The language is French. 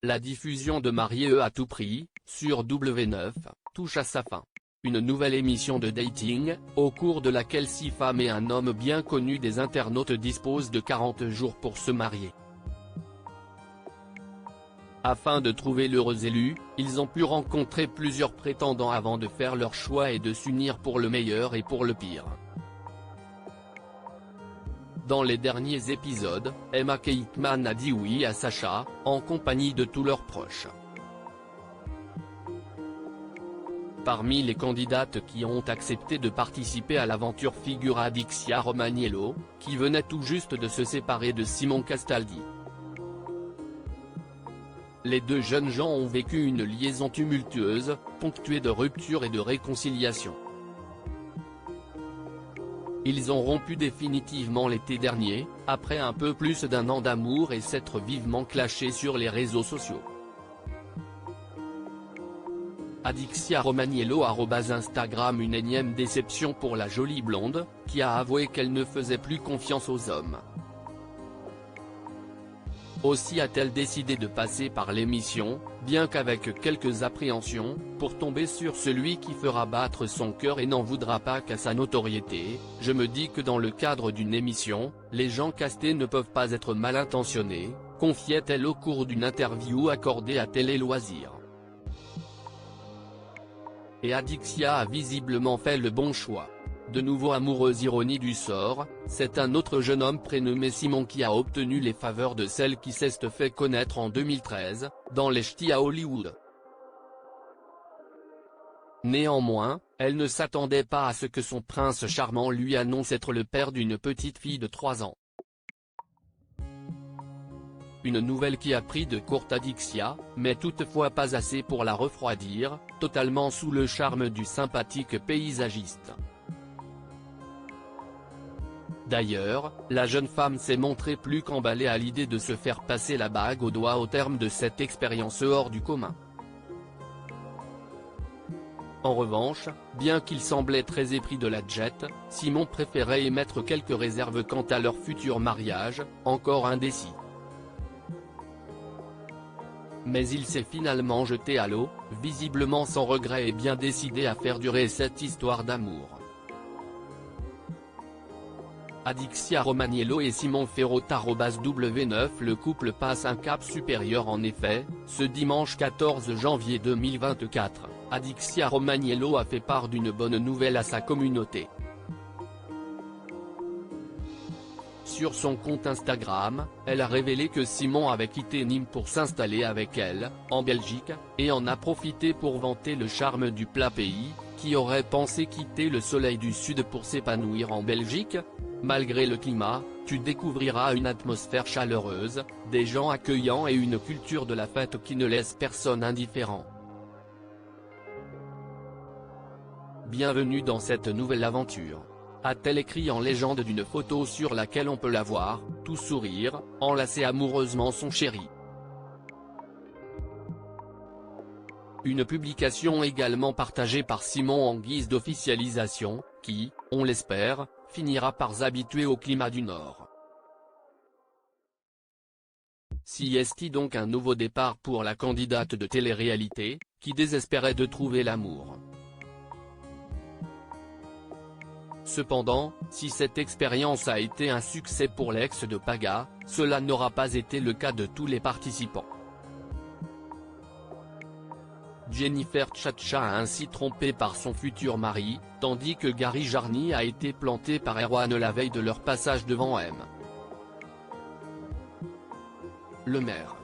La diffusion de Mariés à tout prix, sur W9, touche à sa fin. Une nouvelle émission de dating, au cours de laquelle 6 femmes et un homme bien connus des internautes disposent de 40 jours pour se marier. Afin de trouver l'heureux élu, ils ont pu rencontrer plusieurs prétendants avant de faire leur choix et de s'unir pour le meilleur et pour le pire. Dans les derniers épisodes, Emma Keitman a dit oui à Sacha, en compagnie de tous leurs proches. Parmi les candidates qui ont accepté de participer à l'aventure figure Adixia Romaniello, qui venait tout juste de se séparer de Simon Castaldi. Les deux jeunes gens ont vécu une liaison tumultueuse, ponctuée de ruptures et de réconciliations. Ils ont rompu définitivement l'été dernier, après un peu plus d'1 an d'amour et s'être vivement clashés sur les réseaux sociaux. Adixia Romaniello @Instagram. Une énième déception pour la jolie blonde, qui a avoué qu'elle ne faisait plus confiance aux hommes. Aussi a-t-elle décidé de passer par l'émission, bien qu'avec quelques appréhensions, pour tomber sur celui qui fera battre son cœur et n'en voudra pas qu'à sa notoriété. Je me dis que dans le cadre d'une émission, les gens castés ne peuvent pas être mal intentionnés, confiait-elle au cours d'une interview accordée à Télé Loisirs. Et Adixia a visiblement fait le bon choix. De nouveau amoureuse, ironie du sort, c'est un autre jeune homme prénommé Simon qui a obtenu les faveurs de celle qui s'est fait connaître en 2013, dans les ch'tis à Hollywood. Néanmoins, elle ne s'attendait pas à ce que son prince charmant lui annonce être le père d'une petite fille de 3 ans. Une nouvelle qui a pris de court Adixia, mais toutefois pas assez pour la refroidir, totalement sous le charme du sympathique paysagiste. D'ailleurs, la jeune femme s'est montrée plus qu'emballée à l'idée de se faire passer la bague au doigt au terme de cette expérience hors du commun. En revanche, bien qu'il semblait très épris de la jet, Simon préférait émettre quelques réserves quant à leur futur mariage, encore indécis. Mais il s'est finalement jeté à l'eau, visiblement sans regret et bien décidé à faire durer cette histoire d'amour. Adixia Romaniello et Simon Ferraud @W9. Le couple passe un cap supérieur en effet, ce dimanche 14 janvier 2024, Adixia Romaniello a fait part d'une bonne nouvelle à sa communauté. Sur son compte Instagram, elle a révélé que Simon avait quitté Nîmes pour s'installer avec elle, en Belgique, et en a profité pour vanter le charme du plat pays. Qui aurait pensé quitter le soleil du Sud pour s'épanouir en Belgique? Malgré le climat, tu découvriras une atmosphère chaleureuse, des gens accueillants et une culture de la fête qui ne laisse personne indifférent. Bienvenue dans cette nouvelle aventure, a-t-elle écrit en légende d'une photo sur laquelle on peut la voir, tout sourire, enlacer amoureusement son chéri. Une publication également partagée par Simon en guise d'officialisation, qui, on l'espère, finira par s'habituer au climat du Nord. Si est-il donc un nouveau départ pour la candidate de télé-réalité, qui désespérait de trouver l'amour. Cependant, si cette expérience a été un succès pour l'ex de Paga, cela n'aura pas été le cas de tous les participants. Jennifer Tchatcha a ainsi trompé par son futur mari, tandis que Gary Jarny a été planté par Erwan la veille de leur passage devant M. Le maire.